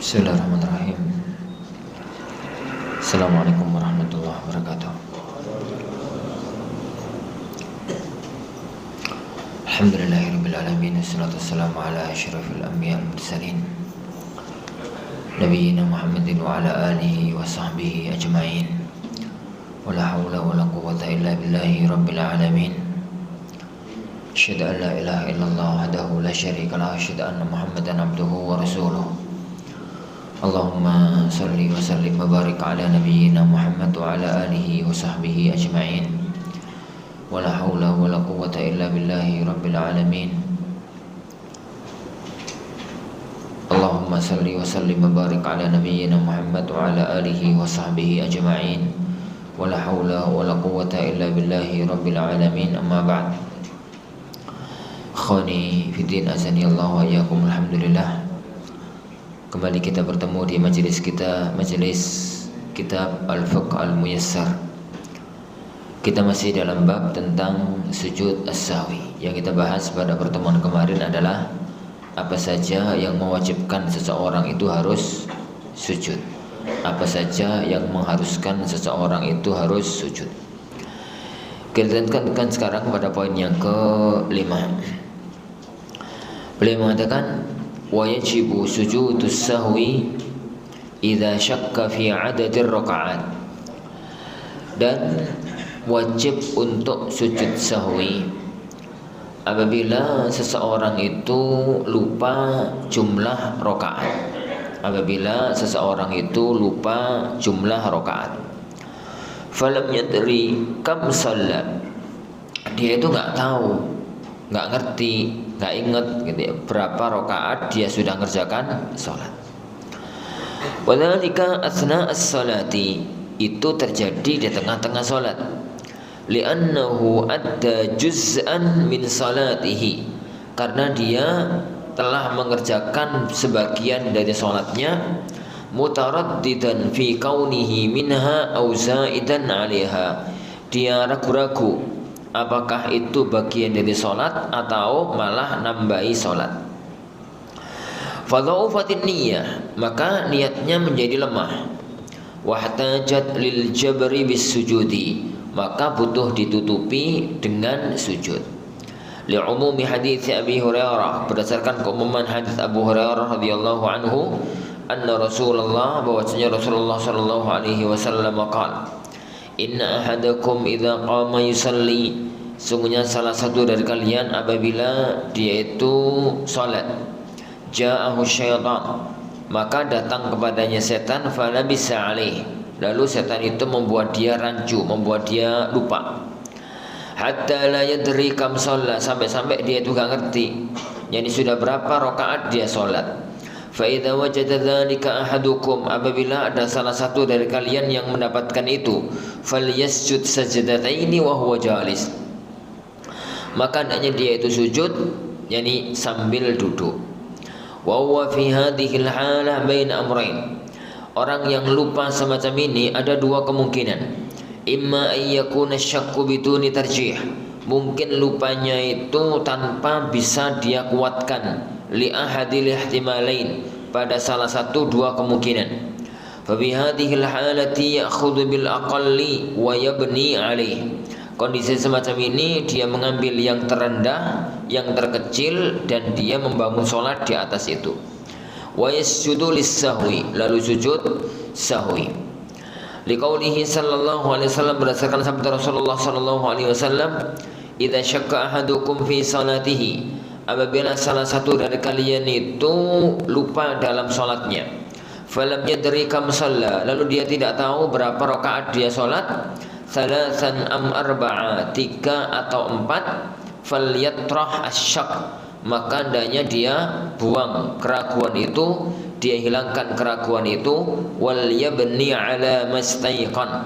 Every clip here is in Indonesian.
Bismillahirrahmanirrahim. Assalamualaikum warahmatullahi wabarakatuh. Alhamdulillahirabbil alamin, wassalatu wassalamu ala asyrafil anbiya'i wal mursalin nabiyina Muhammadin wa ala alihi wa sahbihi ajma'in. Wala haula wala quwwata illa billahi rabbil alamin. Asyhadu an la ilaha illallah wahdahu la syarika lahu, asyhadu anna Muhammadan abduhu wa rasuluh. Allahumma salli wa sallim wa barik ala nabiyyina Muhammad wa ala alihi wa sahbihi ajma'in. Wala haula wala quwwata illa billahi rabbil alamin. Allahumma salli wa sallim wa barik ala nabiyyina Muhammad wa ala alihi wa sahbihi ajma'in. Wala haula wala quwwata illa billahi rabbil alamin. Amma ba'd. Khani fiddin azani Allah wa iyyakum. Alhamdulillah, kembali kita bertemu di majelis kita, majelis kitab Al-Fiqh Al-Muyassar. Kita masih dalam bab tentang sujud as-sahwi. Yang kita bahas pada pertemuan kemarin adalah apa saja yang mewajibkan seseorang itu harus sujud, apa saja yang mengharuskan seseorang itu harus sujud. Kita lanjutkan sekarang pada poin yang kelima. Beliau mengatakan, wa yajibu sujudus sahwi idza syakka fi adadir rakaat. Dan wajib untuk sujud sahwi apabila seseorang itu lupa jumlah rakaat. Apabila seseorang itu lupa jumlah rakaat. Falam yadri kam shalla. Dia itu enggak tahu, enggak ngerti, enggak ingat gitu ya, berapa rakaat dia sudah ngerjakan salat. Wadzalika atsna as-salati, itu terjadi di tengah-tengah salat. Li'annahu adda juz'an min salatihi, karena dia telah mengerjakan sebagian dari salatnya, mutaraddidan fi kaunihi minha aw zaidan 'alaiha. Dia ragu-ragu apakah itu bagian dari salat atau malah nambahi salat. Fadha'ufatin niyyah, maka niatnya menjadi lemah. Wahtajat lil jabri bis sujudi, maka butuh ditutupi dengan sujud. Li'umumi hadits Abi Hurairah, berdasarkan keumuman hadis Abu Hurairah radhiyallahu anhu, anna Rasulullah, bahwasanya Rasulullah sallallahu alaihi wasallam qala, inna ahadakum idza qama yusalli, sungguhnya salah satu dari kalian apabila dia itu salat, ja'ahu syaitan, maka datang kepadanya setan, falabisa alaih, lalu setan itu membuat dia rancu, membuat dia lupa. Hatta la yadri kam shalla, sampai-sampai dia itu gak ngerti yani sudah berapa rakaat dia salat. Fa idza wajada dzalika ahadukum, apabila ada salah satu dari kalian yang mendapatkan itu, falyasjud sajdataini wa huwa jalis, maka hendaknya dia itu sujud yani sambil duduk. Wa huwa fi hadhil halah bain amrayn, orang yang lupa semacam ini ada dua kemungkinan. Imma ayyakuna syakku biduni tarjih, mungkin lupanya itu tanpa bisa dia kuatkan, li ahadil ihtimalain, pada salah satu dua kemungkinan. Fa bi hadhil halati ya'khudhu bil aqalli wa yabni alaih, kondisi semacam ini dia mengambil yang terendah, yang terkecil, dan dia membangun sholat di atas itu. Wa yasjudu lis-sahwi, lalu sujud sahwi. Liqaulihi sallallahu alaihi wasallam, berdasarkan sabda Rasulullah sallallahu alaihi wasallam, idza syakka ahadukum fi salatihi, apabila salah satu dari kalian itu lupa dalam salatnya, falam yadri kam shalla, lalu dia tidak tahu berapa rakaat dia salat, thalathan am arba'a, 3 atau 4, falyatrah asyak, maka hendaknya dia buang keraguan itu, dia hilangkan keraguan itu, wal yabni ala mastayqan,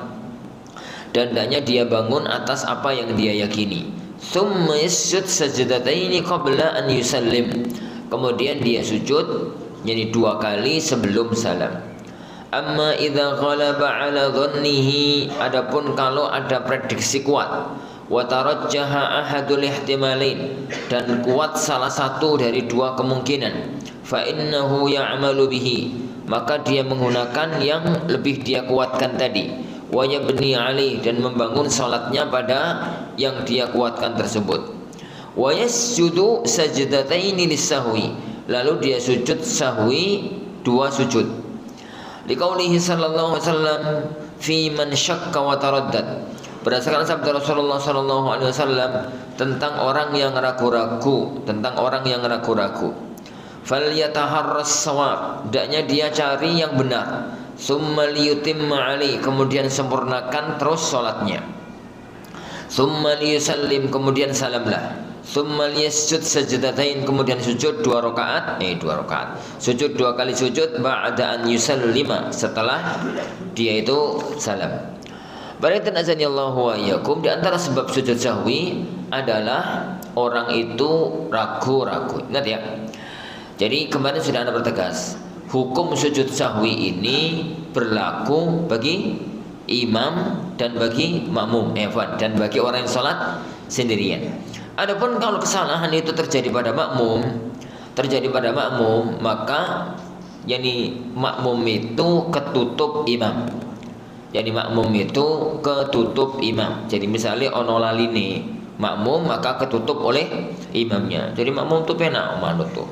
dan hendaknya dia bangun atas apa yang dia yakini. Tsumma yasjud sajdataini qabla an yusallim, kemudian dia sujud yani 2 kali sebelum salam. Amma idza ghalaba ala dhannihi, adapun kalau ada prediksi kuat, wa tarajjaha ahadul ihtimalain, dan kuat salah satu dari dua kemungkinan, fa innahu ya'malu bihi, maka dia menggunakan yang lebih dia kuatkan tadi. Wa yabni alaih, dan membangun salatnya pada yang dia kuatkan tersebut. Wa yasjudu sajdataini lis-sahwi, lalu dia sujud sahwi 2 sujud. Liqaulihi sallallahu alaihi wasallam fi man syakka wa taraddad, berdasarkan sabda Rasulullah sallallahu alaihi wasallam tentang orang yang ragu-ragu, falyataharras shawab, hendaknya dia cari yang benar. Summa liyutimma ali, kemudian sempurnakan terus salatnya. Summa liyusallim, kemudian salamlah. Summa liyasjud sajdatain, kemudian sujud 2 rakaat, sujud 2 kali sujud ba'da an yusallima, setelah dia itu salam. Barakan azani Allah wa iyyakum, di antara sebab sujud sahwi adalah orang itu ragu-ragu. Ingat ya. Jadi kemarin sudah Anda pertegas, hukum sujud sahwi ini berlaku bagi imam dan bagi makmum, dan bagi orang yang sholat sendirian. Adapun kalau kesalahan itu terjadi pada makmum, maka makmum itu ketutup imam. Jadi misalnya ono laline makmum, maka ketutup oleh imamnya. Jadi makmum tuh penak manut tuh.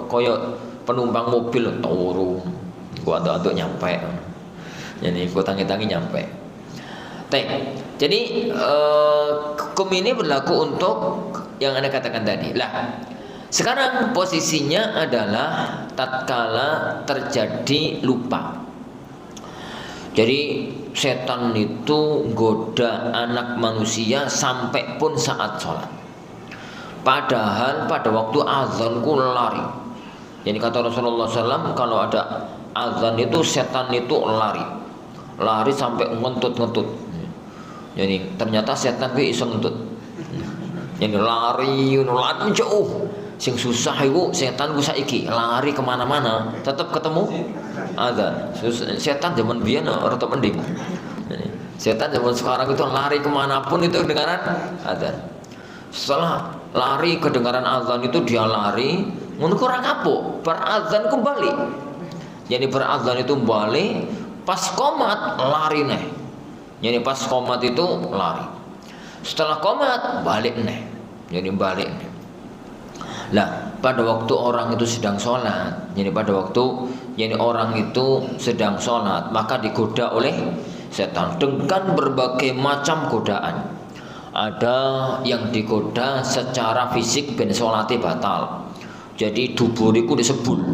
Koyo penumpang mobil turu, gua aduk nyampe. Jadi gua tangi-tangi nyampe. Jadi hukum ini berlaku untuk yang Anda katakan tadi. Lah, sekarang posisinya adalah tatkala terjadi lupa. Jadi setan itu goda anak manusia sampai pun saat sholat. Padahal pada waktu azan ku lari. Jadi kata Rasulullah SAW, kalau ada azan itu setan itu lari sampai ngentut. Jadi ternyata setan ku iso ngentut. Jadi lari jauh. Sing susah itu setan ku saiki lari kemana-mana tetap ketemu azan. Setan zaman biyen ora tau mending. Setan zaman sekarang itu lari kemanapun itu kedengaran azan. Setelah lari kedengaran azan itu dia lari, ngono ora kapok, berazan kembali. Jadi berazan itu balik, pas qomat lari neh. Jadi pas qomat itu lari. Setelah qomat balik neh. Jadi balik neh. Lah, pada waktu orang itu sedang sholat, maka digoda oleh setan dengan berbagai macam godaan. Ada yang digoda secara fisik ben sholate batal. Jadi duburiku disebul.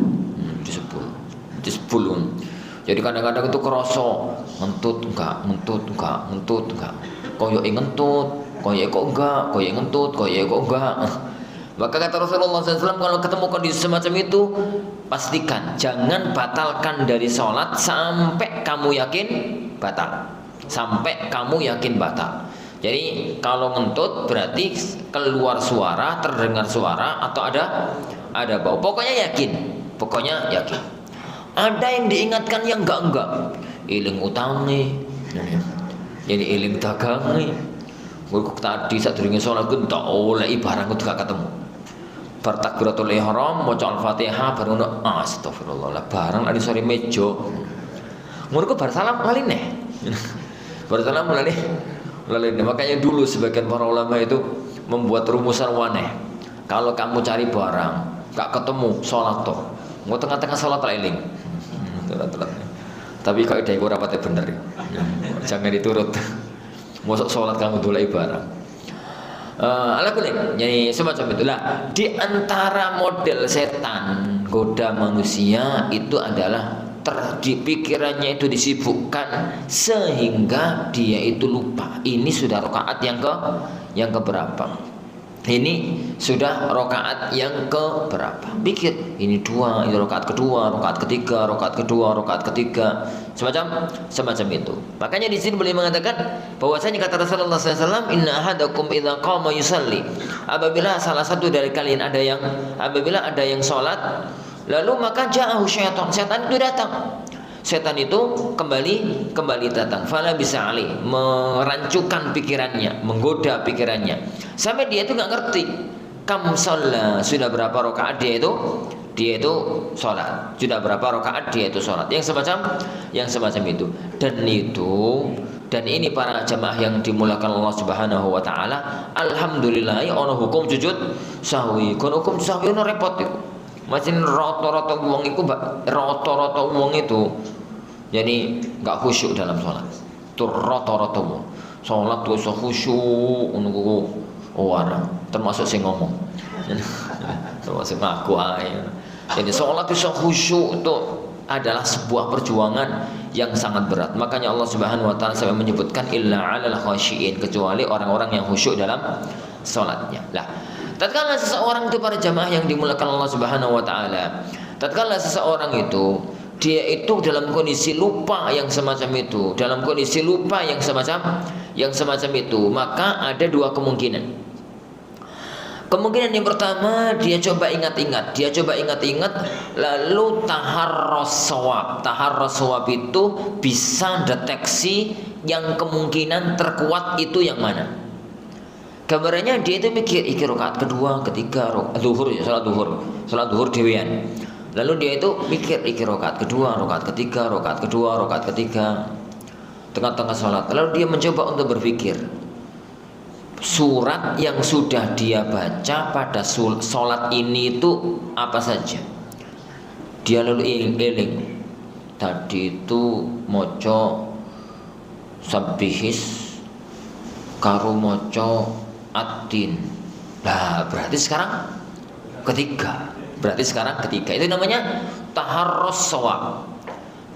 Jadi kadang-kadang itu kerasa ngentut enggak. Koyo ngentut, koyo enggak. Maka kata Rasulullah SAW, kalau ketemu kondisi semacam itu, pastikan jangan batalkan dari sholat sampai kamu yakin batal. Jadi kalau ngentut berarti keluar suara, terdengar suara, atau ada bau. Pokoknya yakin. Ada yang diingatkan yang enggak. Iling utangi, jadi iling dagangi. Gue tadi saat durunge sholat gue tak oleh barang gue gak ketemu. Bertakbiratul ihram, maca al-Fatihah, baru astagfirullah lah barang ada sore mejo. Ngono ku bar salam lali neh. Makanya dulu sebagian para ulama itu membuat rumusan waneh. Kalau kamu cari barang gak ketemu, sholat toh. Mau tengah-tengah sholat eling. Tapi kalau ide ora pate bener. Jangan diturut. Mosok sholat kamu dolai barang. Alakulin, jadi semacam itulah. Di antara model setan goda manusia itu adalah di pikirannya itu disibukkan sehingga dia itu lupa. Ini sudah rakaat yang keberapa? Ini sudah rakaat yang keberapa? Pikir, ini 2, ini rakaat kedua, rakaat ketiga, rakaat ketiga, semacam itu. Makanya di sini boleh mengatakan bahwasanya kata Rasulullah SAW, inna ahadakum idza qama yusalli, apabila salah satu dari kalian apabila ada yang sholat, lalu maka ja'ahu syaitan, setan itu datang. Setan itu kembali datang. Fala bisa alih, merancukan pikirannya, menggoda pikirannya, sampai dia itu nggak ngerti. Kam sholat, sudah berapa rakaat dia itu dia itu sholat. Sudah berapa rakaat dia itu sholat. Yang semacam itu. Dan ini para jamaah yang dimulakan Allah Subhanahu wa taala, alhamdulillah ono hukum sujud sahwi. Kon hukum sahwi ono repot itu. Macam rata-rata wong itu jadi enggak khusyuk dalam sholat. Itu rata-rata wong. Sholat tuh khusyuk ngono orang termasuk sing ngomong. Termasuk aku ae. Jadi sholat itu khusyuk itu adalah sebuah perjuangan yang sangat berat. Makanya Allah Subhanahu wa taala sampai menyebutkan illa 'alal khasyiin, kecuali orang-orang yang khusyuk dalam salatnya. Lah, tatkala seseorang itu para jamaah yang dimuliakan Allah Subhanahu wa taala, tatkala seseorang itu dia itu dalam kondisi lupa yang semacam itu, maka ada dua kemungkinan. Kemungkinan yang pertama, dia coba ingat-ingat, lalu taharros shawab itu bisa deteksi yang kemungkinan terkuat itu yang mana. Gambarannya dia itu mikir rakaat kedua, ketiga, salat duhur dewean. Lalu dia itu mikir rakaat kedua, rakaat ketiga, tengah-tengah salat. Lalu dia mencoba untuk berpikir surat yang sudah dia baca pada sholat ini itu apa saja. Dia lalu eling tadi itu moco sabbihis karo moco atin. Nah berarti sekarang ketiga. Itu namanya taharros shawab.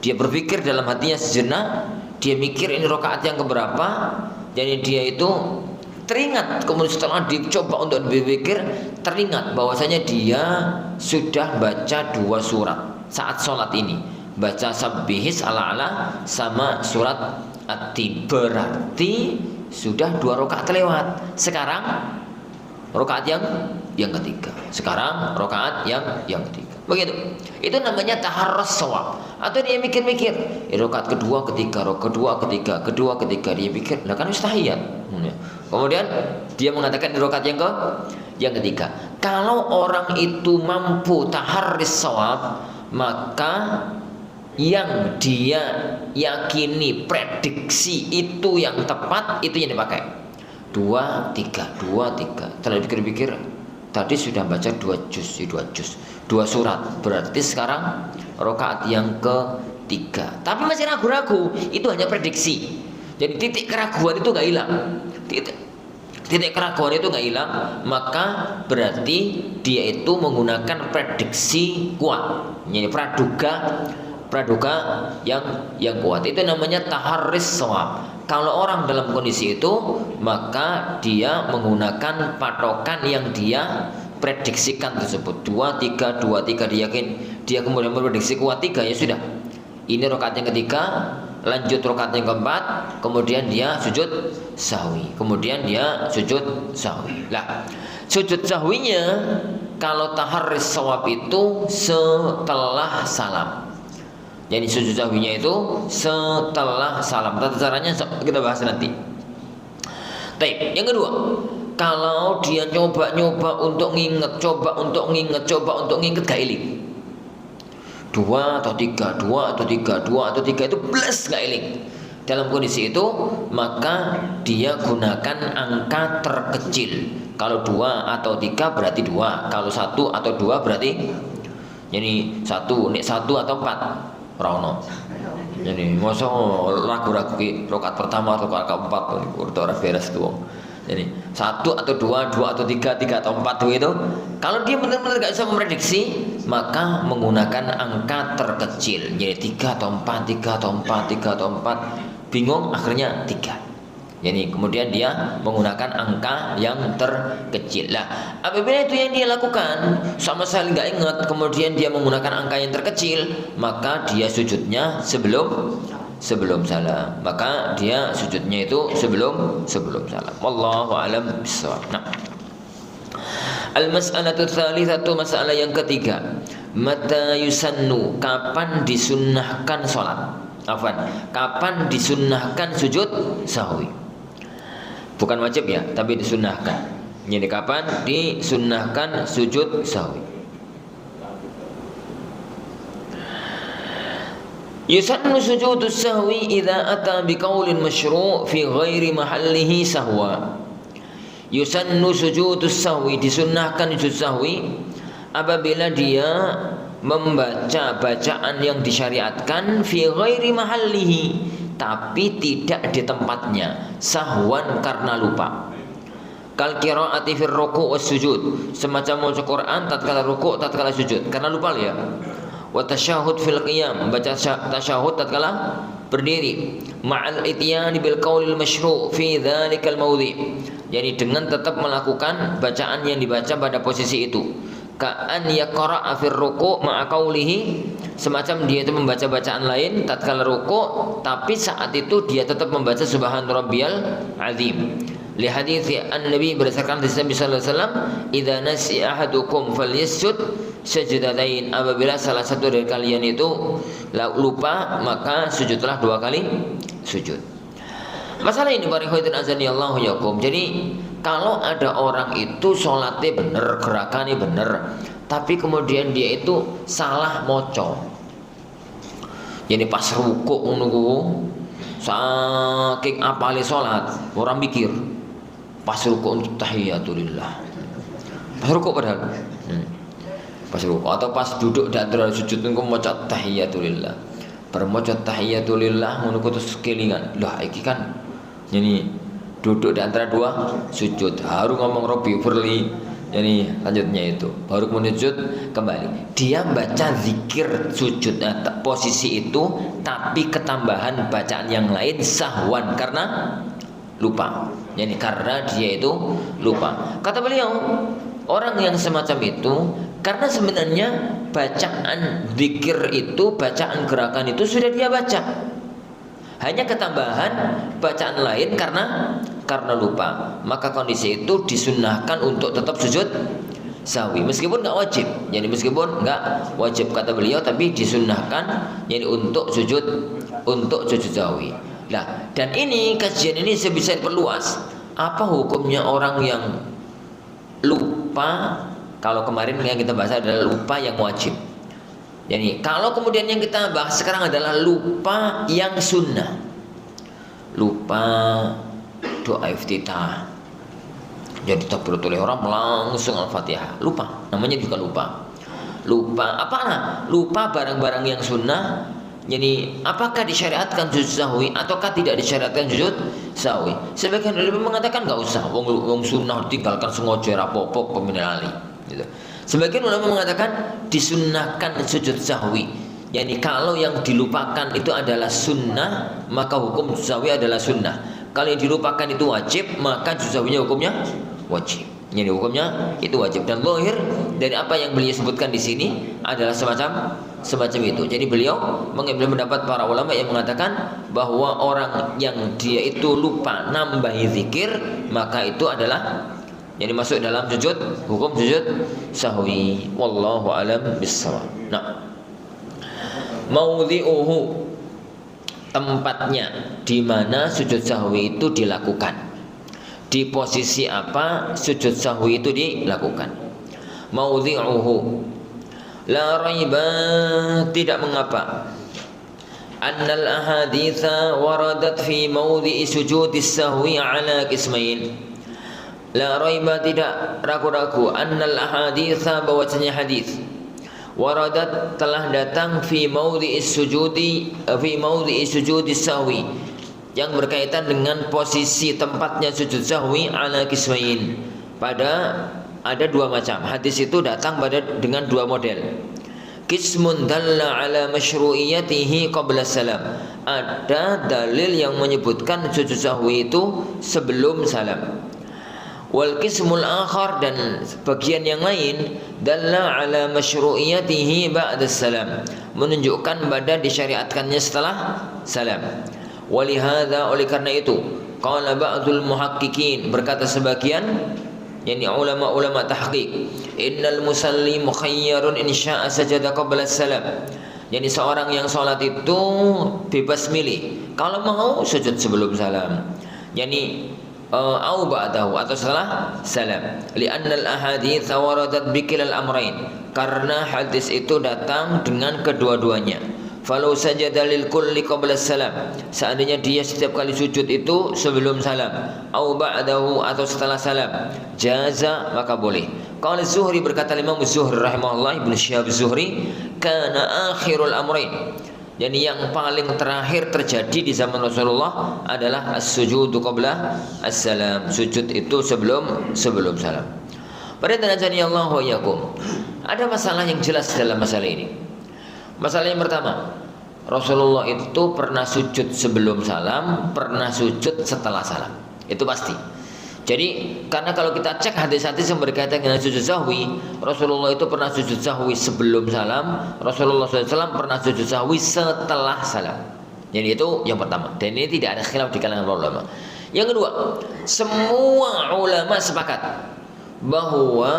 Dia berpikir dalam hatinya sejenak, dia mikir ini rakaat yang keberapa. Jadi dia itu teringat, kemudian setelah dicoba untuk berpikir, teringat bahwasanya dia sudah baca dua surat saat sholat ini, baca sabbihis ala sama surat at-tin. Berarti sudah dua rakaat lewat. Sekarang rakaat yang ketiga. Begitu. Itu namanya taharrus shawab. Atau dia mikir-mikir, rakaat kedua, ketiga, dia pikir, lah kan mustahiyat. Kemudian dia mengatakan di rakaat yang ketiga. Kalau orang itu mampu taharrus shawab, maka yang dia yakini prediksi itu yang tepat, itu yang dipakai. 2, 3. Setelah dipikir-pikir, tadi sudah baca 2 juz, 2 surat. Berarti sekarang rakaat yang ketiga. Tapi masih ragu-ragu, itu hanya prediksi. Jadi titik keraguan itu nggak hilang. Titik keraguan itu nggak hilang, maka berarti dia itu menggunakan prediksi kuat. Jadi praduga yang kuat. Itu namanya taharris shawab. Kalau orang dalam kondisi itu, maka dia menggunakan patokan yang dia prediksikan tersebut. 2, 3 dia yakin. Dia kemudian memprediksi kuat 3, ya sudah. Ini rakaat yang ketiga, lanjut rakaat yang keempat, kemudian dia sujud sahwi. Lah, sujud sahwinya kalau taharris shawab itu setelah salam. Jadi sujud sahwinya itu setelah salam. Tata caranya kita bahas nanti. Baik, yang kedua, kalau dia coba untuk nginget gak iling. 2 atau 3 itu plus gak iling. Dalam kondisi itu, maka dia gunakan angka terkecil. Kalau 2 atau 3 berarti 2. Kalau 1 atau 2 berarti jadi 1 atau 4. Rano. Jadi masa ragu-ragu rakaat pertama atau rakaat keempat udah ora beres tuh. Jadi 1 atau 2 atau 3 atau 4 itu, kalau dia benar-benar gak bisa memprediksi, maka menggunakan angka terkecil. Jadi 3 atau 4, bingung akhirnya 3. Jadi kemudian dia menggunakan angka yang terkecil. Lah, apabila itu yang dia lakukan sama sekali nggak ingat, kemudian dia menggunakan angka yang terkecil, maka dia sujudnya sebelum salam. Maka dia sujudnya itu sebelum salam. Wallahu a'lam bishawab. Nah, al-mas'alatu tsalitsatu, masalah yang ketiga. Mata yusannu, kapan disunnahkan salat? Kapan disunnahkan sujud sahwi? Bukan wajib ya, tapi disunnahkan. Jadi kapan disunnahkan sujud sahwi? Yusannu sujudus sahwi idza ata biqaulin masyru' fi ghairi mahallihi sahwa. Yusannu sujudus sahwi, disunnahkan sujud sahwi apabila dia membaca bacaan yang disyariatkan fi ghairi mahallihi, tapi tidak di tempatnya, sahwan karena lupa. Kal qiraati fir ruku' was sujud, semacam membaca Quran tatkala ruku' tatkala sujud karena lupa ya. Wa tasyahud fil qiyam, baca tasyahud tatkala berdiri, ma'al ityan bil qaulil masyru' fi dzalikal mawdhi', jadi dengan tetap melakukan bacaan yang dibaca pada posisi itu. Ka'an yaqra'a fir ruku' ma'a qaulihi, semacam dia itu membaca bacaan lain tatkala ruku', tapi saat itu dia tetap membaca subhan rabbiyal azim. Li hadits an-nabi, berdasarkan hadis Nabi sallallahu alaihi wasallam, idza nasi ahadukum falyasjud sajdatain, apabila salah satu dari kalian itu lupa maka sujudlah 2 kali sujud. Masalah ini para ikhwatin azanillahu yakum. Jadi kalau ada orang itu sholatnya bener, gerakannya bener, tapi kemudian dia itu salah moco, jadi pas rukuk nunggu saking apale sholat orang mikir pas rukuk tahiyatulillah, pas rukuk padahal pas rukuk atau pas duduk dan terus sujud nunggu maca tahiyatulillah, bermaca tahiyatulillah menunggu terus kelingan lah iki kan jadi duduk di antara 2 sujud, harus ngomong Robbi Furli, jadi lanjutnya itu baru menyujud kembali. Dia baca zikir sujud posisi itu, tapi ketambahan bacaan yang lain sahwan karena lupa. Jadi karena dia itu lupa. Kata beliau, orang yang semacam itu karena sebenarnya bacaan zikir itu, bacaan gerakan itu sudah dia baca, hanya ketambahan bacaan lain karena lupa, maka kondisi itu disunnahkan untuk tetap sujud sahwi meskipun nggak wajib. Jadi meskipun nggak wajib kata beliau, tapi disunnahkan jadi untuk sujud sahwi. Nah, dan ini kajian ini bisa diperluas. Apa hukumnya orang yang lupa? Kalau kemarin yang kita bahas adalah lupa yang wajib. Jadi kalau kemudian yang kita bahas sekarang adalah lupa yang sunnah, lupa doa iftitah, jadi takbiratul ihram langsung al-fatihah, lupa, namanya juga lupa. Lupa apa? Lupa barang-barang yang sunnah. Jadi apakah disyariatkan sujud sahwi ataukah tidak disyariatkan sujud sahwi? Sebagian ulama mengatakan nggak usah, wong sunnah tinggalkan sengaja rapopo peminali gitu. Sebagian ulama mengatakan disunnahkan sujud sahwi. Yani kalau yang dilupakan itu adalah sunnah, maka hukum sujud sahwi adalah sunnah. Kalau yang dilupakan itu wajib, maka sujud sahwinya hukumnya wajib. Jadi hukumnya itu wajib. Dan zahir dari apa yang beliau sebutkan di sini adalah semacam itu. Jadi beliau mengambil pendapat para ulama yang mengatakan bahwa orang yang dia itu lupa nambahi zikir, maka itu adalah jadi masuk dalam hukum sujud sahwi. Wallahu alam bissawab. Nah, maudhi'uhu, tempatnya di mana sujud sahwi itu dilakukan. Di posisi apa sujud sahwi itu dilakukan? Maudhi'uhu, la raiba, tidak mengapa, annal ahaditha waradat fi maudhi'i sujudis sahwi ala qismain. La raiba, tidak ragu-ragu, annal ahaditha, bahwasanya hadis, waradat, telah datang fi maudhi'is sujudi, fi maudhi'is sujudis sahwi, yang berkaitan dengan posisi tempatnya sujud sahwi ala qismain, pada ada 2 macam. Hadis itu datang dengan 2 model. Qismun dalla ala masyru'iyatihi qabla salam, ada dalil yang menyebutkan sujud sahwi itu sebelum salam. Wal qismul akhar, dan bagian yang lain, dalla ala masyru'iyatihi ba'da salam, menunjukkan pada disyariatkannya setelah salam. Walihada, oleh karena itu, qala ba'dul muhaqqiqin, berkata sebagian yakni ulama-ulama tahqiq, innal musalli mukhayyarun in syaa sajada qabla salam. Jadi seorang yang salat itu bebas milih, kalau mau sujud sebelum salam, yakni au ba'dahu, atau setelah salam. Li'annal ahadits waradat bikilal amrain, karena hadis itu datang dengan kedua-duanya. Falau sajada lil kulli qabla salam, seandainya dia setiap kali sujud itu sebelum salam, au ba'dahu atau setelah salam, jaza maka boleh. Qala Zuhri, berkata Imam Zuhri rahimahullah, Ibnu Syihab Zuhri, kana akhirul amrain, jadi yang paling terakhir terjadi di zaman Rasulullah adalah as-sujudu qabla as-salam, sujud itu sebelum salam. Pada tanazani Allah wa yakum, ada masalah yang jelas dalam masalah ini. Masalah yang pertama, Rasulullah itu pernah sujud sebelum salam, pernah sujud setelah salam. Itu pasti. Jadi karena kalau kita cek hadis-hadis yang berkaitan dengan sujud sahwi, Rasulullah itu pernah sujud sahwi sebelum salam, Rasulullah SAW pernah sujud sahwi setelah salam. Jadi itu yang pertama. Dan ini tidak ada khilaf di kalangan ulama. Yang kedua, semua ulama sepakat bahwa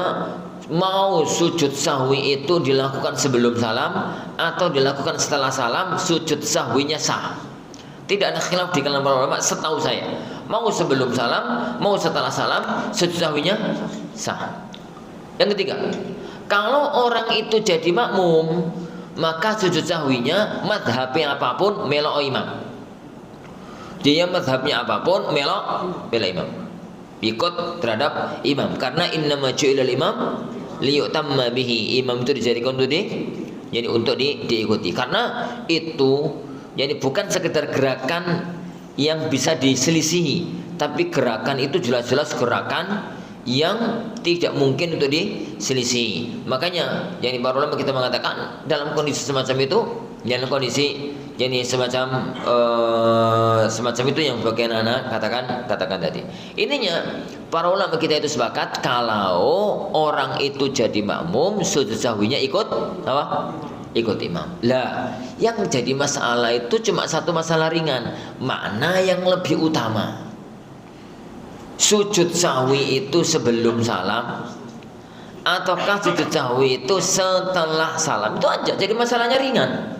mau sujud sahwi itu dilakukan sebelum salam atau dilakukan setelah salam, sujud sahwinya sah. Tidak ada khilaf di kalangan para ulama setahu saya. Mau sebelum salam, mau setelah salam, sujud sahwinya sah. Yang ketiga, kalau orang itu jadi makmum, maka sujud sahwinya madhabnya apapun melok imam. Dia madhabnya apapun melok imam, ikut terhadap imam. Karena innama ju'ilal imam liyutamma bihi, imam itu dijadikan untuk diikuti. Karena itu jadi bukan sekedar gerakan yang bisa diselisihi, tapi gerakan itu jelas-jelas gerakan yang tidak mungkin untuk diselisihi. Makanya jadi para ulama kita mengatakan dalam kondisi semacam itu, dalam kondisi jadi semacam itu yang bagian anak katakan tadi. Ininya para ulama kita itu sepakat kalau orang itu jadi makmum, sujud sahwinya ikut apa? Ikut imam. Lah, yang jadi masalah itu cuma satu masalah ringan. Mana yang lebih utama? Sujud sahwi itu sebelum salam ataukah sujud sahwi itu setelah salam? Itu aja. Jadi masalahnya ringan.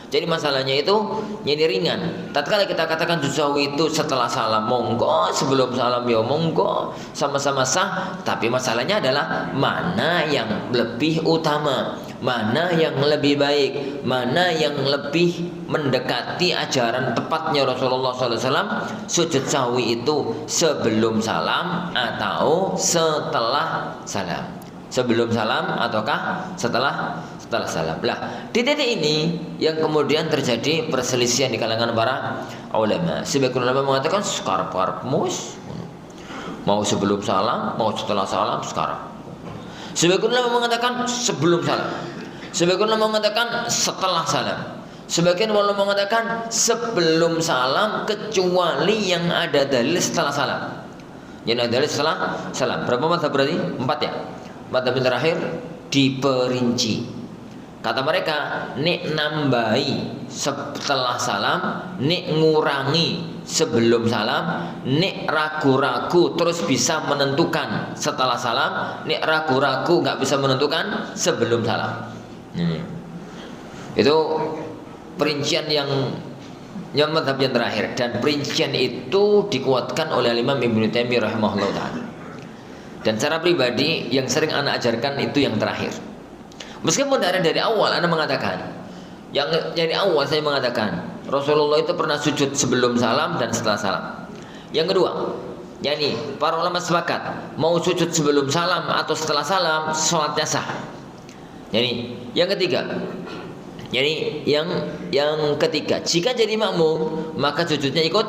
Jadi masalahnya itu jadi ringan. Tatkala kita katakan sujud sahwi itu setelah salam, monggo, sebelum salam ya monggo, sama-sama sah. Tapi masalahnya adalah mana yang lebih utama, mana yang lebih baik, mana yang lebih mendekati ajaran tepatnya Rasulullah SAW. Sujud sahwi itu sebelum salam atau setelah salam? Sebelum salam ataukah setelah salam? Lah, di titik ini yang kemudian terjadi perselisihan di kalangan para ulama. Sebagian ulama mengatakan sekarang mau sebelum salam, mau setelah salam sekarang. Sebagian ulama mengatakan sebelum salam. Sebagian ulama mengatakan setelah salam. Sebagian ulama mengatakan sebelum salam kecuali yang ada dalil setelah salam. Yang ada dalil setelah salam. Berapa mazhab berarti? 4 ya. Mazhab yang terakhir diperinci. Kata mereka, nek nambahi setelah salam, nek ngurangi sebelum salam, nek ragu-ragu terus bisa menentukan setelah salam, nek ragu-ragu nggak bisa menentukan sebelum salam. Itu perincian yang mazhab yang terakhir, dan perincian itu dikuatkan oleh Imam Ibnu Taimiyah rahimahullah taala. Dan cara pribadi yang sering anak ajarkan itu yang terakhir. Meskipun dari awal Anda mengatakan, yang dari awal saya mengatakan Rasulullah itu pernah sujud sebelum salam dan setelah salam. Yang kedua, yakni para ulama sepakat mau sujud sebelum salam atau setelah salam sholatnya sah. Jadi yang ketiga, jadi yang ketiga, jika jadi makmum maka sujudnya ikut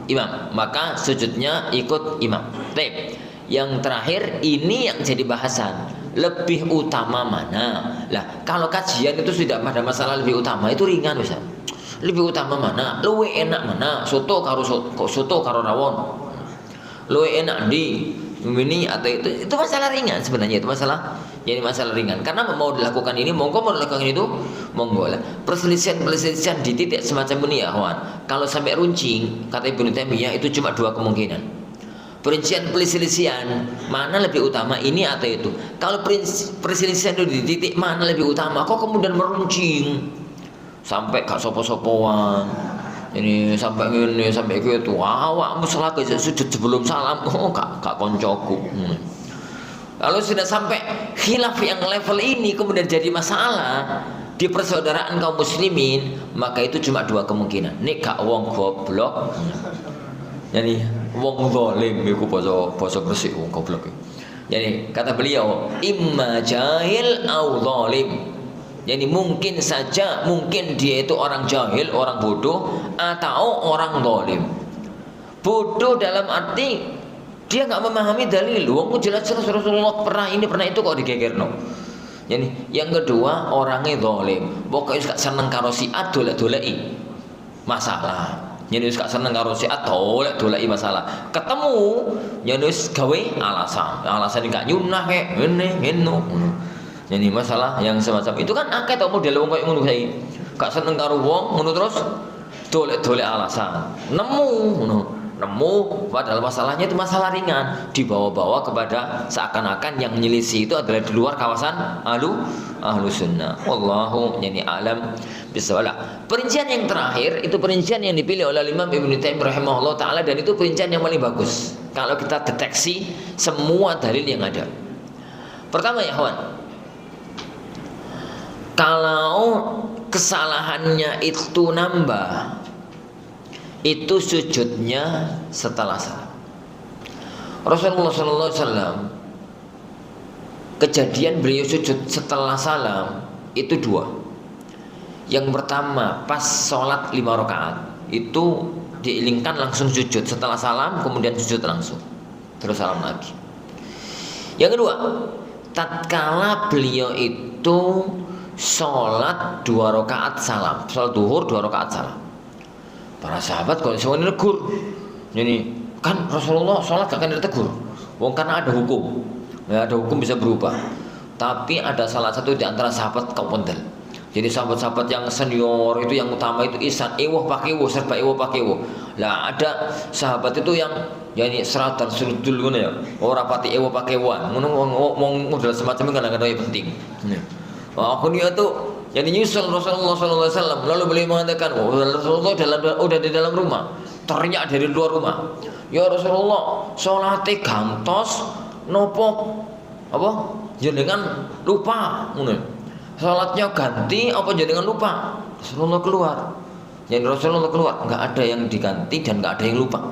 imam, maka sujudnya ikut imam. Baik. Yang terakhir ini yang jadi bahasan, lebih utama mana? Lah, kalau kajian itu tidak pada masalah lebih utama, itu ringan bisa. Lebih utama mana? Luwe enak mana? Soto karo rawon. Luwe enak di ini atau itu masalah ringan sebenarnya, itu masalah jadi masalah ringan. Karena mau dilakukan ini monggo, mau dilakukan itu monggo lah. Perselisihan di titik semacam ini ya kawan. Kalau sampai runcing, kata Ibnu Taimiyah itu cuma 2 kemungkinan. Perselisihan mana lebih utama, ini atau itu. Kalau perselisihan itu di titik mana lebih utama, kok kemudian meruncing sampai gak sopo-sopoan, ini sampai ini sampai gitu. Awakmu salah sujud sebelum salam, gak koncoku. Lalu sudah sampai khilaf yang level ini kemudian jadi masalah, di persaudaraan kaum muslimin, maka itu cuma dua kemungkinan. Nek gak wong goblok, yani wong zalim iku basa Gresik wong goblok. Jadi kata beliau, imma jahil au zalim. Jadi mungkin saja, mungkin dia itu orang jahil, orang bodoh, atau orang zalim. Bodoh dalam arti dia nggak memahami dalil. Wong jelas-jelas Rasulullah pernah ini pernah itu kok digegerno. Jadi yang kedua orangnya zalim. Pokoknya gak seneng karo si A dolek-doleki masalah. Jadi gak seneng karo si A dolek-doleki masalah. Ketemu jadi gawe alasan. Alasan gak nyunah kayak ngene. Jadi masalah yang semacam itu kan akeh to model wong koyo ngono saiki. Gak seneng karo wong ngono terus dolek-dolek alasan. Nemu padahal masalahnya itu masalah ringan, dibawa-bawa kepada seakan-akan yang menyelisih itu adalah di luar kawasan ahlu sunnah. Wallahu yani alam bisawab. Perincian yang terakhir itu perincian yang dipilih oleh Imam Ibnu Taimiyah rahimahullah taala, dan itu perincian yang paling bagus kalau kita deteksi semua dalil yang ada. Pertama ya kawan, kalau kesalahannya itu nambah, itu sujudnya setelah salam. Rasulullah SAW kejadian beliau sujud setelah salam itu dua. Yang pertama pas sholat 5 rakaat itu diilingkan langsung sujud setelah salam, kemudian sujud langsung terus salam lagi. Yang kedua, tatkala beliau itu sholat 2 rakaat salam, sholat duhur 2 rakaat salam. Para sahabat kalau semuanya negur, jadi kan Rasulullah sholat gak akan ditegur, wong karena ada hukum, ya, ada hukum bisa berubah. Tapi ada salah satu di antara sahabat kau pondel. Jadi sahabat-sahabat yang senior itu yang utama itu isan ewoh pakai ewoh, serba ewoh pakai ewoh. Lah ada sahabat itu yang yani seratan surudul ngono ya, ora pati ewoh pakai ewohan, ngono wong model semacam kadang-kadang penting. Aku dia tuh jadi nyusul Rasulullah SAW, lalu beliau mengatakan, Rasulullah udah di dalam rumah, teriak dari luar rumah, ya Rasulullah, sholatnya gantos, nopo, apa? Jenengan lupa, sholatnya ganti, apa jenengan lupa? Rasulullah keluar, jadi Rasulullah keluar, nggak ada yang diganti dan nggak ada yang lupa.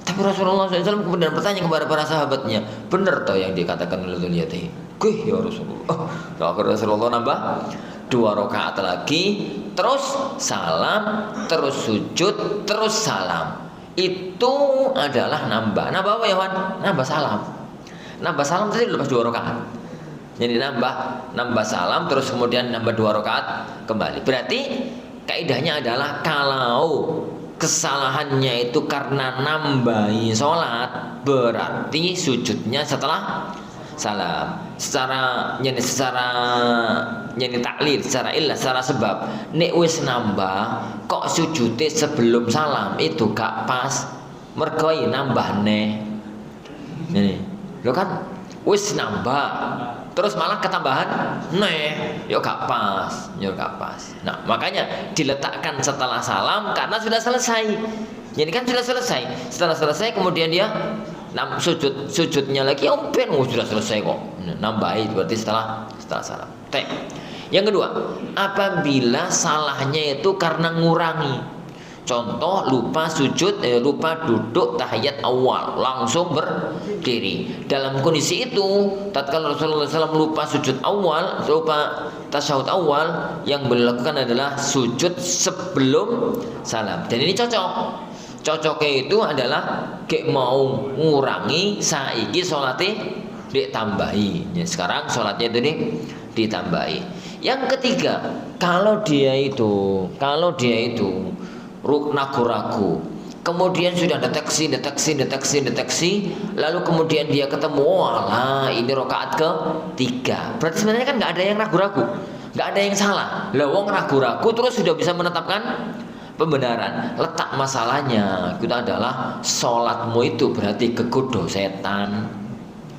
Tapi Rasulullah SAW kemudian bertanya kepada para sahabatnya, benar toh yang dikatakan oleh Dzuliyati? Kuih ya Rasulullah. Rasulullah nambah 2 rakaat lagi, terus salam, terus sujud, terus salam. Itu adalah nambah apa ya Wan? Nambah salam. Nambah salam tadi lepas 2 rakaat. Jadi nambah salam, terus kemudian nambah 2 rakaat kembali. Berarti kaidahnya adalah kalau kesalahannya itu karena nambahi sholat, berarti sujudnya setelah salam. Secara taklid, secara illah, secara sebab, nek wis nambah kok sujudnya sebelum salam itu gak pas, mergo nambah neh. Ini lo kan wis nambah terus malah ketambahan neh, yo gak pas. Nah makanya diletakkan setelah salam karena sudah selesai. Jadi kan sudah selesai. Setelah selesai kemudian dia sujudnya lagi, sudah selesai kok. Nambahi berarti setelah salam. Yang kedua, apabila salahnya itu karena ngurangi. Contoh lupa sujud, lupa duduk tahiyat awal, langsung berdiri. Dalam kondisi itu, tatkala Rasulullah SAW lupa sujud awal, lupa tasyahud awal, yang beliau lakukan adalah sujud sebelum salam. Dan ini cocok. Cocoknya itu adalah kayak mau ngurangi, saiki sholatnya ditambahi. Ya, sekarang sholatnya itu ditambahi. Yang ketiga, kalau dia itu ragu-ragu, kemudian sudah deteksi, lalu kemudian dia ketemu, walah ini rakaat ke-3. Berarti sebenarnya kan nggak ada yang ragu-ragu, nggak ada yang salah. Lah wong ragu-ragu terus sudah bisa menetapkan pembenaran. Letak masalahnya itu adalah sholatmu itu berarti kegoda setan.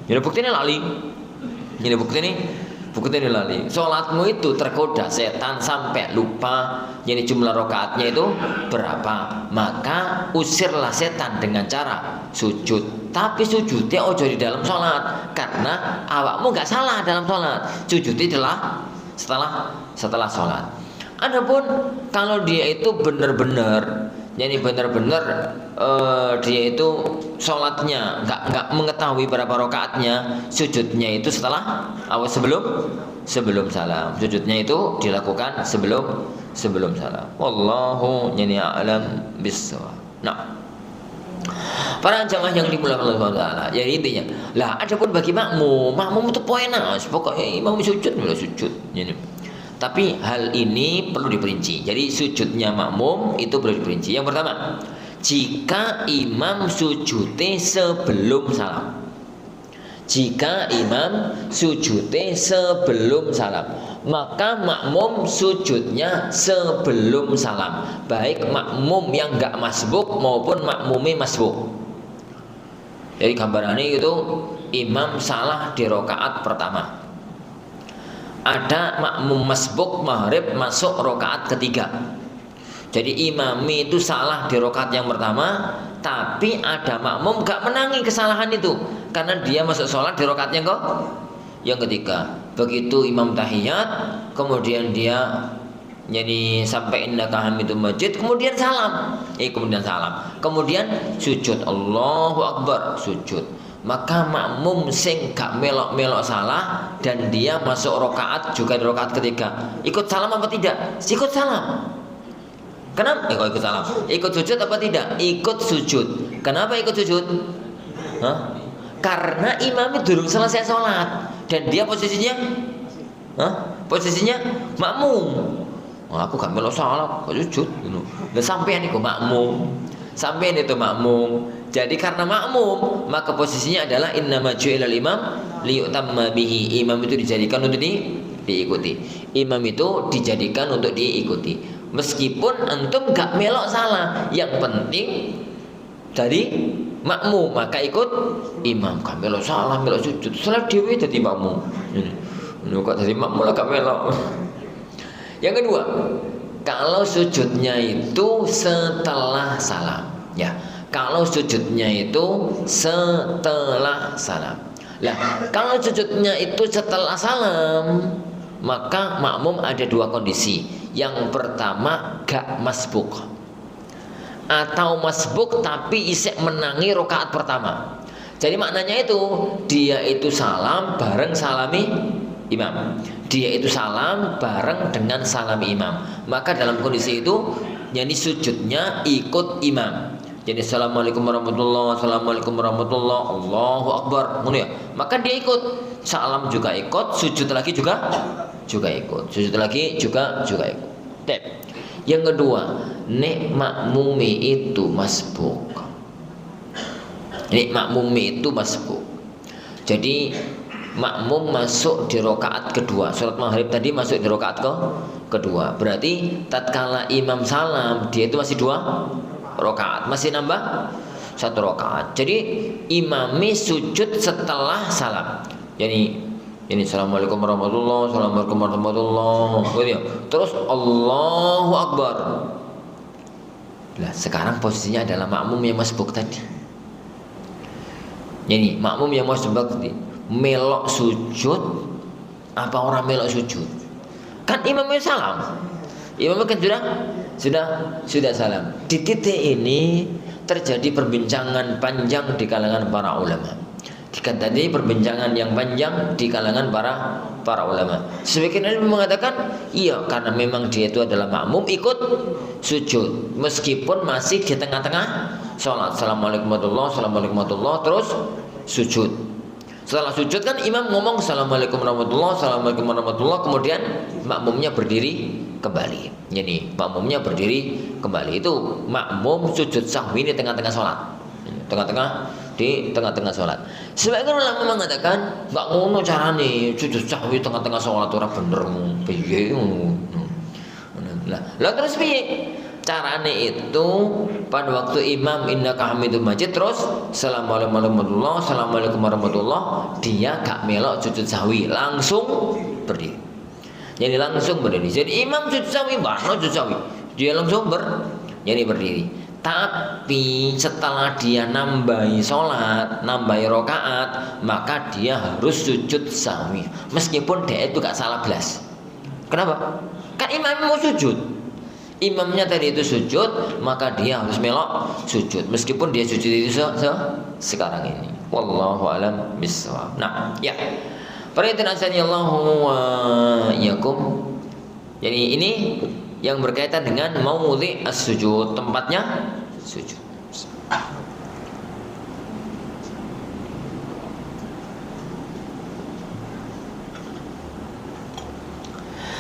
Jadi bukti ini lali. Sholatmu itu tergoda setan sampai lupa jadi jumlah rakaatnya itu berapa. Maka usirlah setan dengan cara sujud. Tapi sujudnya ojo di dalam sholat, karena awakmu nggak salah dalam sholat. Sujudnya adalah setelah sholat. Adapun kalau dia itu benar-benar, jadi benar-benar dia itu sholatnya nggak mengetahui berapa rakaatnya, sujudnya itu setelah sebelum salam. Sujudnya itu dilakukan sebelum salam. Wallahu a'lam bishawab. Nah, para jamaah yang dimuliakan Allah Subhanahu wa taala. Jadi intinya, lah adapun bagi makmum itu poinnya, pokoknya imam sujud ini. Tapi hal ini perlu diperinci. Jadi sujudnya makmum itu perlu diperinci. Yang pertama, jika imam sujudnya sebelum salam. Jika imam sujudnya sebelum salam, maka makmum sujudnya sebelum salam. Baik makmum yang enggak masbuk maupun makmumi masbuk. Jadi gambarannya itu imam salah di rakaat pertama. Ada makmum masbuk maghrib masuk rakaat ketiga. Jadi imami itu salah di rakaat yang pertama, tapi ada makmum gak menangi kesalahan itu karena dia masuk sholat di rakaat yang ketiga. Begitu imam tahiyat, kemudian dia jadi sampai innaka hamidum majid, kemudian salam. Kemudian sujud, Allahu Akbar, sujud. Maka makmum sing gak melok-melok salah dan dia masuk rakaat juga di rakaat ketiga, ikut salam apa tidak? Ikut salam. Kenapa? Kok ikut salam? Ikut sujud apa tidak? Ikut sujud. Kenapa ikut sujud? Karena imam itu belum selesai sholat dan dia posisinya makmum. Aku gak melok salah, kok sujud? Nah, sampean itu makmum. Jadi karena makmum, maka posisinya adalah innama ju'ilal imam liyutamma bihi. Imam itu dijadikan untuk diikuti. Imam itu dijadikan untuk diikuti. Meskipun antum gak melok salah, yang penting dari makmum, maka ikut imam. Gak melok salah, melok sujud, salah dewe jadi makmum. Kok jadi makmum lah gak melok. Yang kedua, kalau sujudnya itu setelah salam, ya. Kalau sujudnya itu setelah salam. Lah, kalau sujudnya itu setelah salam, maka makmum ada dua kondisi. Yang pertama, gak masbuk, atau masbuk tapi isek menangi rakaat pertama. Jadi maknanya itu dia itu salam bareng salami imam. Dia itu salam bareng dengan salami imam. Maka dalam kondisi itu, jadi sujudnya ikut imam. Jadi assalamualaikum warahmatullahi, assalamualaikum warahmatullahi, Allahu Akbar, ya. Maka dia ikut, salam juga ikut, sujud lagi juga ikut, sujud lagi juga ikut. Yang kedua, nek makmumi itu masbuk. Jadi makmum masuk di rakaat kedua, sholat maghrib tadi masuk di rakaat kedua. Berarti tatkala imam salam, dia itu masih 2 rakaat, masih nambah 1 rakaat. Jadi imami sujud setelah salam. Jadi ini assalamualaikum warahmatullahi, assalamualaikum warahmatullahi, terus Allahu Akbar. Nah, sekarang posisinya adalah makmum yang masbuk tadi. Jadi makmum yang masbuk tadi melok sujud apa orang melok sujud? Kan imamnya salam. Imamnya kan sudah salam. Di titik ini terjadi perbincangan panjang di kalangan para ulama. Tadi perbincangan yang panjang di kalangan para ulama. Sebagian ulama mengatakan iya, karena memang dia itu adalah makmum ikut sujud meskipun masih di tengah-tengah sholat. Assalamualaikum warahmatullahi, terus sujud. Setelah sujud kan imam ngomong assalamualaikum warahmatullahi, kemudian makmumnya berdiri kembali. Jadi makmumnya berdiri kembali, itu makmum sujud sahwi di tengah-tengah sholat. Di tengah-tengah sholat. Sebagian ulama mengatakan nggak ngono carane sujud sahwi tengah-tengah sholat, ora bener piye ngono. Lah terus piye? Carane itu pada waktu imam innaka hamidum majid terus assalamualaikum warahmatullahi, dia gak melok sujud sahwi, langsung berdiri. Jadi langsung berdiri. Jadi imam sujud sahwi, dia langsung berdiri. Tapi setelah dia nambahi sholat, nambahi rakaat, maka dia harus sujud sahwi meskipun dia itu gak salah belas. Kenapa? Kan imam mau sujud. Imamnya tadi itu sujud, maka dia harus melok sujud meskipun dia sujud itu sekarang ini. Wallahu alam bissawab. Nah, ya. Perhatian Allahu wa yakum. Jadi ini yang berkaitan dengan maudhi as-sujud, tempatnya sujud.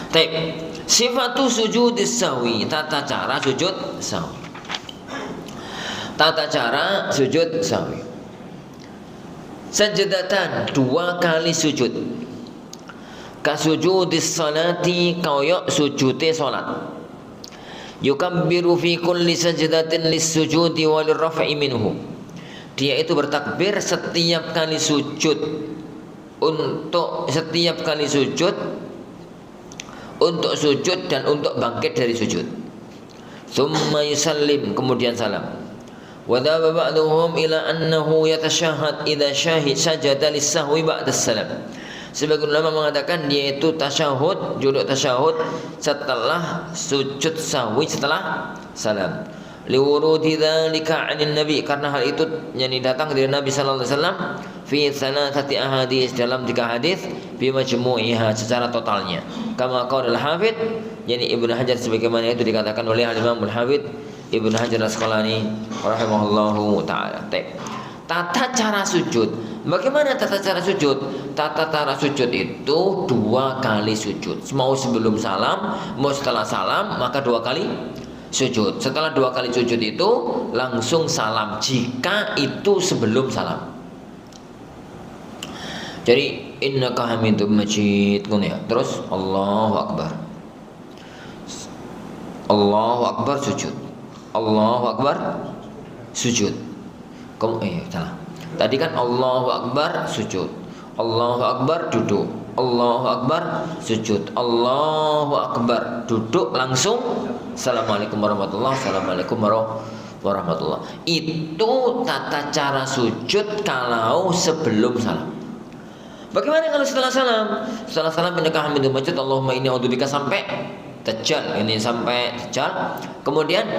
Baik, sifatu sujudis sahwi, tata cara sujud sahwi. Tata cara sujud sahwi. Sajadatan, 2 kali sujud. Kasujudis salati, koyok sujudnya salat. Yukabbiru fi kulli sajdatin lis-sujudi wa lirraf'i minhu. Dia itu bertakbir setiap kali sujud, untuk setiap kali sujud, untuk sujud dan untuk bangkit dari sujud. Tsumma yusallim, kemudian salam. Wa dhaba ba'dhum ila annahu yatashahhad idza syahid sajada lis-sahwi ba'da salam. Sebagian ulama mengatakan dia itu tasyahud, duduk tasyahud setelah sujud sahwi setelah salam. Liwurudi dzalika 'anil nabi, karena hal itu yang datang dari Nabi sallallahu alaihi wasallam fi thalathati ahadits, dalam 3 hadis bi majmu'iha, secara totalnya. Kama qala al-Hafidz, yani Ibnu Hajar, sebagaimana itu dikatakan oleh Al-Imam Al-Hafidz Ibnu Hajar Al-Asqalani rahimahullahu taala. Tata cara sujud. Bagaimana tata cara sujud? Tata cara sujud itu 2 kali sujud. Mau sebelum salam, mau setelah salam, maka 2 kali sujud. Setelah 2 kali sujud itu langsung salam, jika itu sebelum salam. Jadi innaka hamidum majid, ya. Terus Allahu akbar. Allahu akbar sujud. Allahu akbar sujud. Salah. Tadi kan Allahu akbar sujud. Allahu akbar duduk. Allahu akbar sujud. Allahu akbar duduk, langsung Assalamualaikum warahmatullahi wabarakatuh. Assalamualaikum warahmatullahi. Itu tata cara sujud kalau sebelum salam. Bagaimana kalau setelah salam? Setelah salam innaka hamidum majid, Allahumma inni a'udzubika sampai Dajjal, ini sampai Dajjal. Kemudian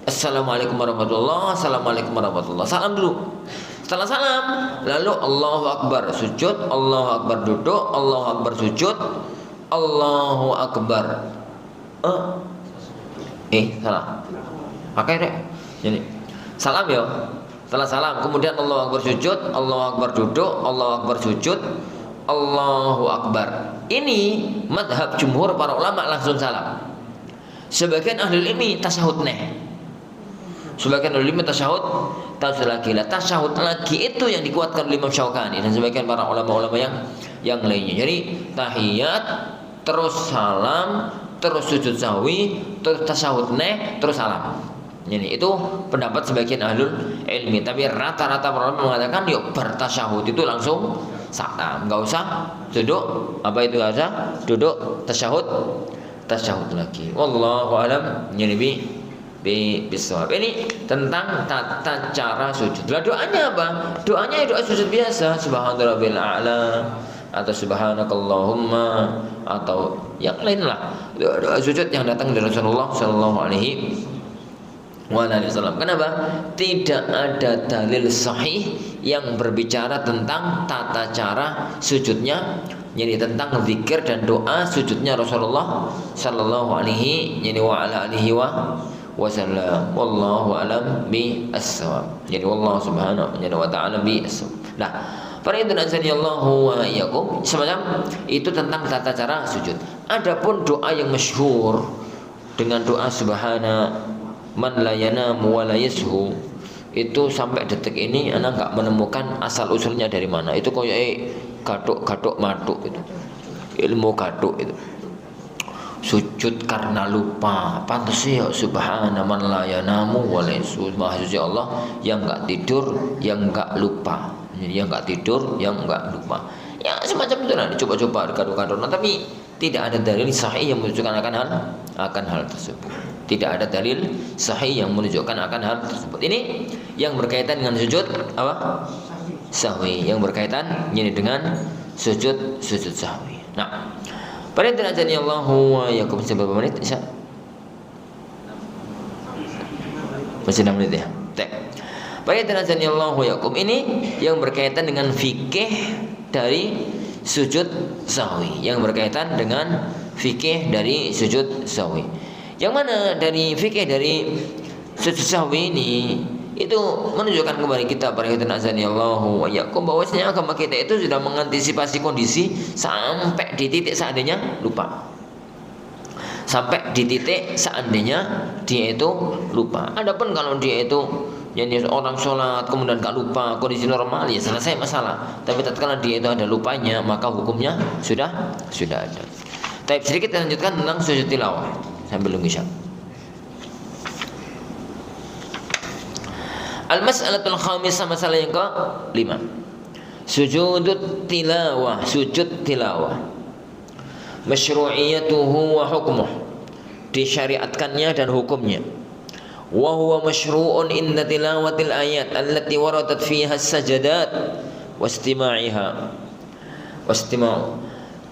Assalamualaikum warahmatullahi, Assalamualaikum warahmatullahi. Salam dulu. Setelah salam, lalu Allahu akbar sujud, Allahu akbar duduk, Allahu akbar sujud, Allahu akbar. Salah. Pakai deh. Jadi salam ya. Setelah salam, kemudian Allahu akbar sujud, Allahu akbar duduk, Allahu akbar sujud, Allahu akbar. Ini madhab jumhur para ulama langsung salam. Sebagian ahli ilmi tasyahud neh. Sebagian ahli ilmi tasyahud lagi. Tasyahud lagi itu yang dikuatkan oleh Imam Syaukani dan sebagian para ulama-ulama yang lainnya. Jadi tahiyat, terus salam, terus sujud sahwi, terus tasyahud neh, terus salam. Jadi itu pendapat sebagian ahlul ilmi. Tapi rata-rata para ulama mengatakan yuk bertasyahud itu langsung salam, nggak usah duduk. Apa itu nggak usah duduk, tasyahud lagi. Wallahu alam. Jadi bisawab. Ini tentang tata cara sujud. Lah doanya apa? Doanya doa sujud biasa, subhanarabbil a'la atau subhanakallahumma atau yang lain lah. Doa sujud yang datang dari Rasulullah sallallahu alaihi wasallam. Kenapa? Tidak ada dalil sahih yang berbicara tentang tata cara sujudnya, jadi tentang zikir dan doa sujudnya Rasulullah sallallahu alaihi wasallam. Wallahu alam bi as-shawab. Jadi wallahu subhanahu wa ta'ala bi as-shawab. Nah, para itu nazariyallahu wa iyyakum, semacam itu tentang tata cara sujud. Adapun doa yang masyhur dengan doa subhana man la yanamu wa la yashu, itu sampai detik ini anak enggak menemukan asal usulnya dari mana. Itu kayak gatuk matuk itu. Ilmu gatuk itu. Sujud karena lupa. Pantas ya subhana man la yanamu wa la yashu. Maha suci Allah yang enggak tidur, yang enggak lupa. Jadi yang enggak tidur, yang enggak lupa. Ya semacam itu lah, dicoba-coba gatuk-gatuk. Nah, tapi tidak ada dalil sahih yang menunjukkan akan hal tersebut. Tidak ada dalil sahih yang menunjukkan akan hal tersebut. Ini yang berkaitan dengan sujud apa? Sahwi. Yang berkaitan ini dengan sujud sahwi. Nah, Pada derajatnya Allahu wa yakum berapa menit Isya? Masih 6 menit ya. Pada derajatnya Allahu wa yakum ini yang berkaitan dengan fikih dari sujud sahwi, yang berkaitan dengan fikih dari sujud sahwi. Yang mana dari fikih dari sujud sahwi ini itu menunjukkan kepada kita para hadirin azani Allahu wa iyyakum bahwasanya agama kita itu sudah mengantisipasi kondisi sampai di titik seandainya lupa. Sampai di titik seandainya dia itu lupa. Adapun kalau dia itu jadi orang sholat kemudian gak lupa, kondisi normal ya selesai masalah. Tapi tatkala dia itu ada lupanya maka hukumnya sudah ada. Tapi sedikit kita lanjutkan tentang sujud tilawah sambil nunggu Isya. Al-mas'alatul khamisah, masalah yang ke-5. Sujudut tilawah, sujud tilawah. Masyru'iyatuhu wa hukmuh. Disyariatkannya dan hukumnya. Wa huwa masyru'un inda tilawatil ayat allati waradat fiha as-sajadat wastima'iha. Wastima'u.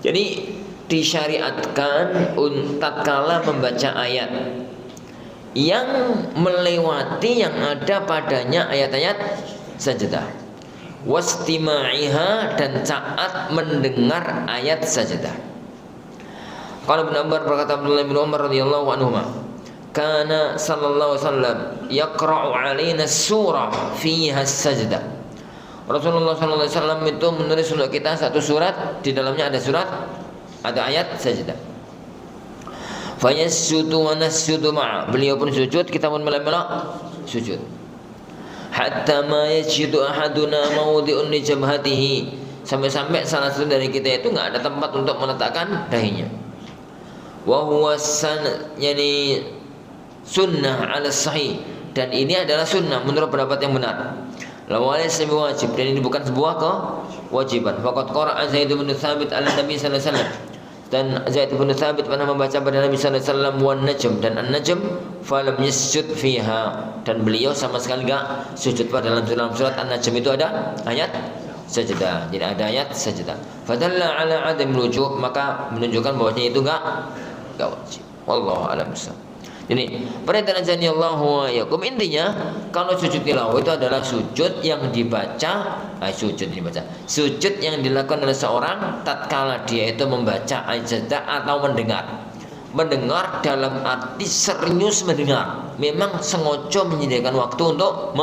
Jadi disyariatkan tatkala membaca ayat yang melewati yang ada padanya ayat-ayat sajadah, wastima'iha, dan saat mendengar ayat sajadah. Qala Ibnu Umar, berkata Abdullah bin Umar radhiyallahu anhu, kana sallallahu alaihi wasallam yaqra'u 'alaina surah fiha as-sajdah. Rasulullah sallallahu alaihi wasallam itu menulis untuk kita satu surat, di dalamnya ada ayat sajadah. Fayasjudu wa nasjudu ma'a. Beliau pun sujud, kita pun melak-melak sujud. Hatta ma yajidu ahaduna mawdi'un li jabhatihi. Sampai-sampai salah satu dari kita itu enggak ada tempat untuk meletakkan dahinya. Wa huwa yani sunnah 'ala sahih, dan ini adalah sunnah menurut pendapat yang benar. Lawalaysa biwajib, dan ini bukan sebuah kewajiban. Faqad qara'a Zaid bin Thabit al-Nabi sallallahu alaihi wasallam. Dan Zaid bin Thabit pernah membaca pada Nabi sallallahu alaihi wasallam wan najm, dan an-najm falam yasjud fiha, dan beliau sama sekali enggak sujud pada dalam surat an-najm itu ada ayat sajdah. Jadi ada ayat sajdah. Fadalla ala adam rujuk, maka menunjukkan bahwasanya itu enggak wajib. Wallahu a'lam bissawab. Jadi perintah jani Allahu wa yakum, intinya kalau sujud tilawah itu adalah sujud yang sujud yang dilakukan oleh seorang tatkala dia itu membaca ayat sajdah atau mendengar dalam arti serius mendengar, memang sengaja menyediakan waktu untuk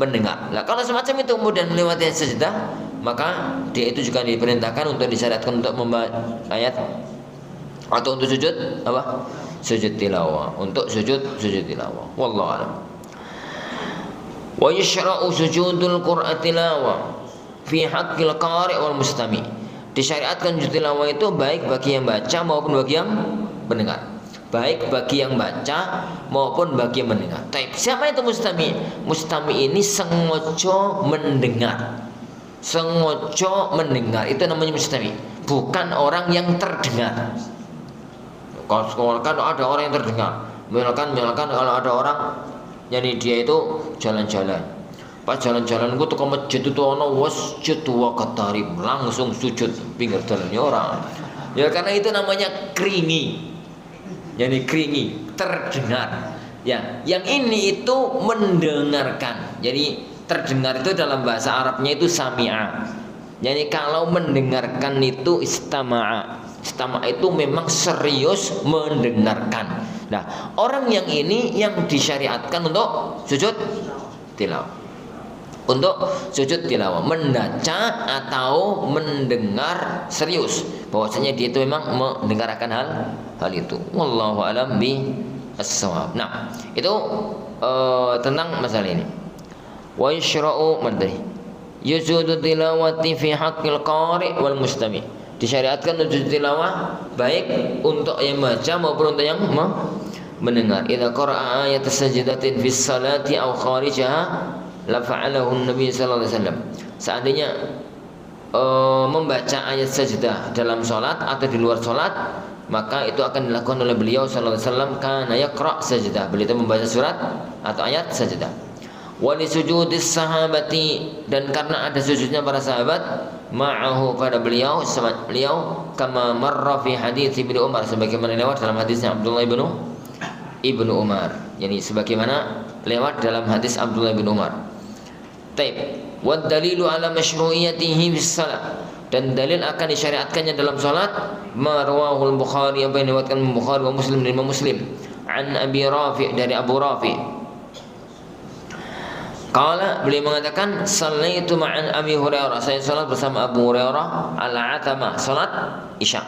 mendengar. Nah, kalau semacam itu kemudian melewati ayat sajdah, maka dia itu juga diperintahkan untuk disyariatkan untuk membaca ayat atau untuk sujud apa? Sujud tilawah, untuk sujud tilawah. Wallahu a'lam. Wa yushra'u sujudul qur'an tilawah fi haqqil qari' wal mustami'. Disyariatkan sujud tilawah itu baik bagi yang baca maupun bagi yang mendengar. Baik bagi yang baca maupun bagi yang mendengar. Tapi siapa itu mustami'? Mustami' ini sengaja mendengar. Sengaja mendengar itu namanya mustami', bukan orang yang terdengar. Kalau ada orang yang terdengar, misalkan kalau ada orang, jadi dia itu jalan-jalan, pas jalan-jalan gue tuh ke masjid itu ono wasjud wa qatarib, langsung sujud pinggir jalannya orang. Ya karena itu namanya keringi, jadi keringi terdengar. Ya, yang ini itu mendengarkan. Jadi terdengar itu dalam bahasa Arabnya itu sami'a. Jadi kalau mendengarkan itu istama'a. Istama' itu memang serius mendengarkan. Nah, orang yang ini yang disyariatkan untuk sujud tilawah. Untuk sujud tilawah, membaca atau mendengar serius, bahwasanya dia itu memang mendengarkan hal itu. Wallahu a'lam bis-shawab. Nah, itu tentang masalah ini. Wa yushra'u madri yujudu tilawati fi haqqil qari' wal mustami'. Disyariatkan untuk tilawah baik untuk yang baca maupun untuk yang mendengar. Idza qara'a ayat sajdatin fi salati aw kharijaha la fa'alahu Nabi sallallahu alaihi wasallam. Seandainya membaca ayat sajdah dalam salat atau di luar salat, maka itu akan dilakukan oleh beliau sallallahu alaihi wasallam. Kana yaqra' sajdah, beliau itu membaca surat atau ayat sajdah. Wa li sujudis sahabati, dan karena ada sujudnya para sahabat, ma'ahu pada beliau sama beliau kama marra fi hadits Ibnu Umar sebagaimana lewat dalam hadisnya Abdullah ibnu Umar, yani sebagaimana lewat dalam hadis Abdullah bin Umar. Taib. Wa dalilu ala masyru'iyatihi bis salat, dan dalil akan disyariatkannya dalam salat ma rawahul Bukhari, yang diriwayatkan Bukhari wa Muslim dan Imam Muslim an Abi Rafi' dari Abu Rafi'. Qala, beliau mengatakan sallaitu ma'an Abi Hurairah, saya salat bersama Abu Hurairah al-atama, salat Isya.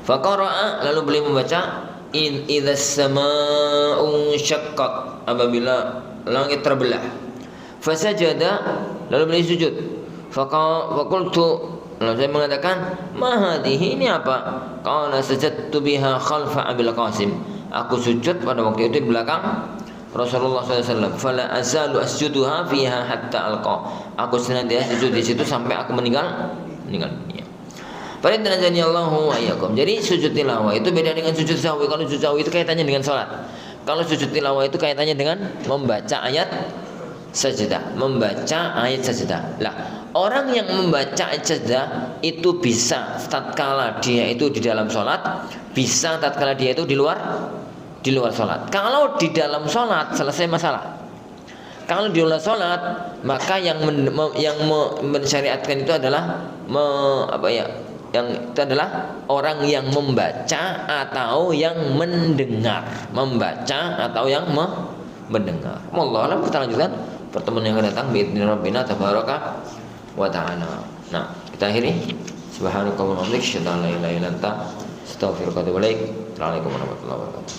Faqara'a, lalu beliau membaca idza as-samaa'u syaqqat, apabila langit terbelah. Fasajada, lalu beliau sujud. Faqultu, lalu saya mengatakan ma hadhihi, ini apa? Qala sajadtu biha khalfa Abil Qasim, aku sujud pada waktu itu di belakang Rasulullah SAW. Fala azalu asjuduha fiha hatta alqa, aku senantiasa sujud di situ sampai aku meninggal dunia. Faridnazani Allahu wa iyyakum. Jadi sujud tilawah itu beda dengan sujud sahwi. Kalau sujud sahwi itu kaitannya dengan salat. Kalau sujud tilawah itu kaitannya dengan membaca ayat sajdah, membaca ayat sajdah. Lah, orang yang membaca ayat sajdah itu bisa tatkala dia itu di dalam salat, bisa tatkala dia itu di luar salat. Kalau di dalam salat selesai masalah. Kalau di luar salat, maka yang mensyariatkan itu adalah yang itu adalah orang yang membaca atau yang mendengar, mendengar. Wallahu a'lam. Kita lanjutkan pertemuan yang akan datang biidznillah rabbina tabaraka wa ta'ala. Nah, kita akhiri. Subhanakallahumma wa bihamdika asyhadu an la ilaha illa anta astaghfiruka wa atubu ilaik. Assalamualaikum warahmatullahi wabarakatuh.